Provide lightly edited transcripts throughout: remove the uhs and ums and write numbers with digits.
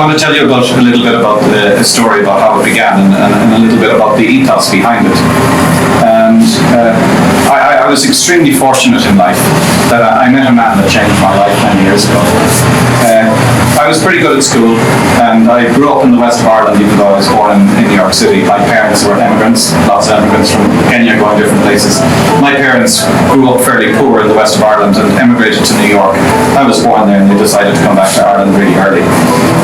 want to tell you a little bit about the story about how it began and a little bit about the ethos behind it. And I was extremely fortunate in life that I met a man that changed my life many years ago. I was pretty good at school, and I grew up in the west of Ireland, even though I was born in New York City. My parents were immigrants, lots of immigrants from Kenya going different places. My parents grew up fairly poor in the west of Ireland and emigrated to New York. I was born there and they decided to come back to Ireland really early.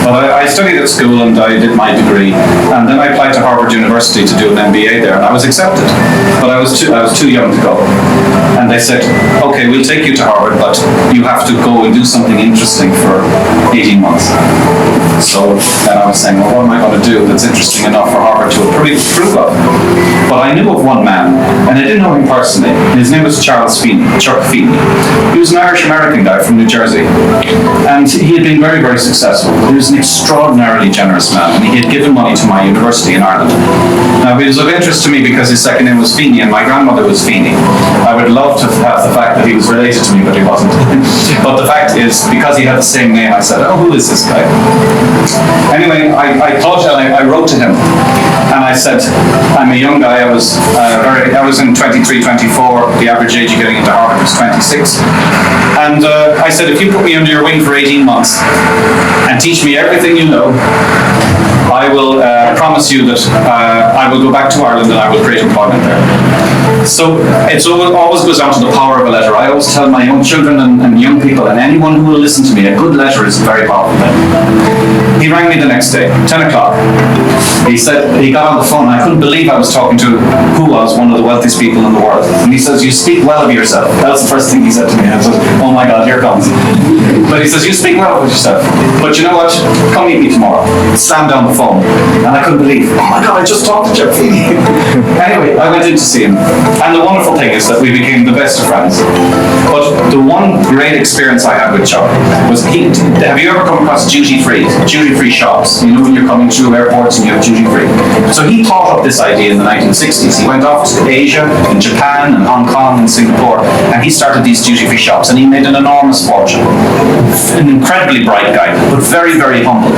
But I studied at school and I did my degree, and then I applied to Harvard University to do an MBA there, and I was accepted. But I was too young to go. And they said, okay, we'll take you to Harvard, but you have to go and do something interesting for 18 months. So then I was saying, well, what am I going to do that's interesting enough for Harvard to approve of? But I knew of one man, and I didn't know him personally. His name was Chuck Feeney. He was an Irish-American guy from New Jersey, and he had been very, very successful. He was an extraordinarily generous man, and he had given money to my university in Ireland. Now, he was of interest to me because his second name was Feeney, and my grandmother was Feeney. I would love to have the fact that he was related to me, but he wasn't. But the fact is, because he had the same name, I said, oh, who is this guy? Anyway, I thought, and I wrote to him, and I said, I'm a young guy. I was in 23, 24. The average age of getting into Harvard was 26. And I said, if you put me under your wing for 18 months and teach me everything you know, I will promise you that I will go back to Ireland and I will create employment there. So it always goes down to the power of a letter. I always tell my young children and young people and anyone who will listen to me, a good letter is a very powerful thing. He rang me the next day, 10 o'clock. He said, he got on the phone, and I couldn't believe I was talking to who was one of the wealthiest people in the world. And he says, you speak well of yourself. That was the first thing he said to me. I said, oh my God, here comes. But he says, you speak well of yourself. But you know what? Come meet me tomorrow. Slammed down the phone. And I couldn't believe, oh my God, I just talked to Chuck Feeney. Anyway, I went in to see him. And the wonderful thing is that we became the best of friends. But the one great experience I had with Chuck was, have you ever come across duty-free shops? You know, when you're coming through airports and you have duty-free. So he thought up this idea in the 1960s. He went off to Asia and Japan and Hong Kong and Singapore, and he started these duty-free shops, and he made an enormous fortune. An incredibly bright guy, but very, very humble.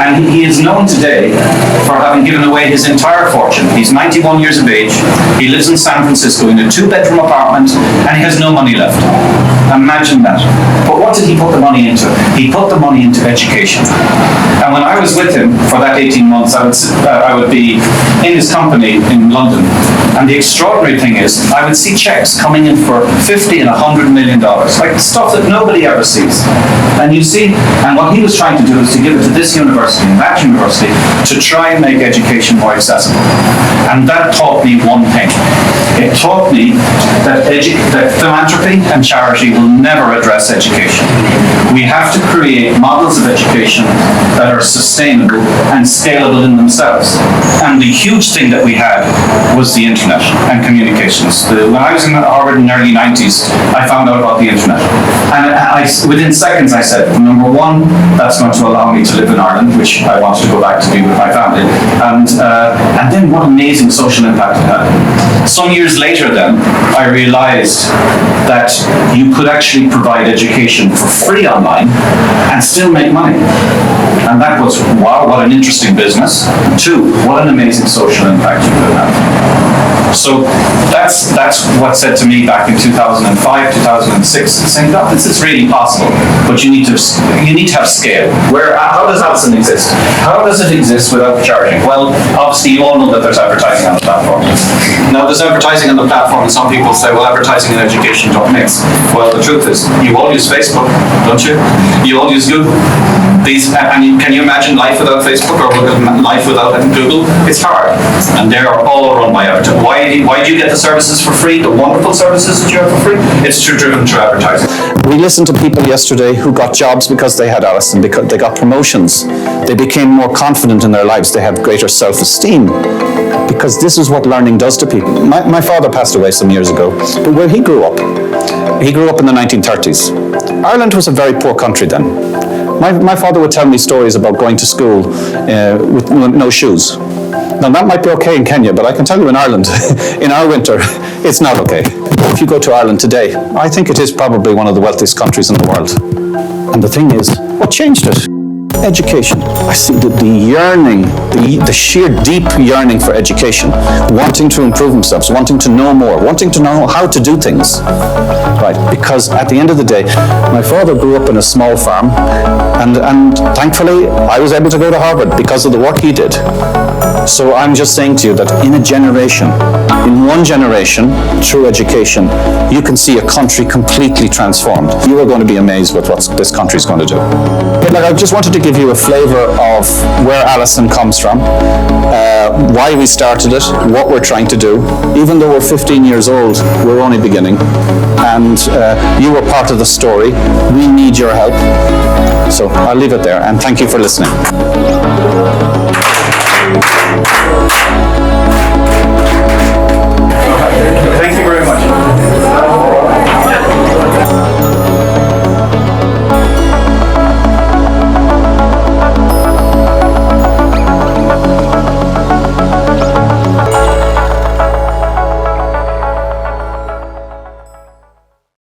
And he is known today for having given away his entire fortune. He's 91 years of age. He lives in San Francisco in a 2-bedroom apartment, and he has no money left. Imagine that. But what did he put the money into? He put the money into education. And when I was with him for that 18 months, I would be in his company in London. And the extraordinary thing is, I would see checks coming in for $50 and $100 million, like stuff that nobody ever sees. And you see, and what he was trying to do is to give it to this university and that university to try and make education more accessible. And that taught me one thing. It taught me that philanthropy and charity will never address education. We have to create models of education that are sustainable and scalable in themselves. And the huge thing that we had was the internet and communications. When I was in Harvard in the early 90s, I found out about the internet. And within seconds I said, number one, that's going to allow me to live in Ireland, which I wanted to go back to be with my family. And then what amazing social impact it had. Some years later then, I realized that you could actually provide education for free online and still make money. And that was, wow, what an interesting business. 2, what an amazing social impact you could have. So that's what said to me back in 2005, 2006, saying, God, this is really possible, but you need to have scale. How does Alison exist? How does it exist without charging? Well, obviously you all know that there's advertising on the platform. Now there's advertising on the platform, and some people say, well, advertising and education don't mix. Well, the truth is, you all use Facebook, don't you? You all use Google. Can you imagine life without Facebook or life without Google? It's hard, and they are all run by advertising. Why do you get the services for free, the wonderful services that you have for free? It's driven through advertising. We listened to people yesterday who got jobs because they had Alison, because they got promotions. They became more confident in their lives. They have greater self-esteem, because this is what learning does to people. My father passed away some years ago, but where he grew up in the 1930s. Ireland was a very poor country then. My father would tell me stories about going to school with no shoes. Now that might be okay in Kenya, but I can tell you in Ireland, in our winter, it's not okay. If you go to Ireland today, I think it is probably one of the wealthiest countries in the world. And the thing is, what changed it? education. I see the yearning, the sheer deep yearning for education, wanting to improve themselves, wanting to know more, wanting to know how to do things. Right, because at the end of the day, my father grew up in a small farm, and thankfully I was able to go to Harvard because of the work he did. So I'm just saying to you that in a generation, in one generation, through education, you can see a country completely transformed. You are going to be amazed with what this country is going to do. But like, I just wanted to give you a flavour of where Alison comes from, why we started it, what we're trying to do. Even though we're 15 years old, we're only beginning. And you were part of the story. We need your help. So I'll leave it there, and thank you for listening.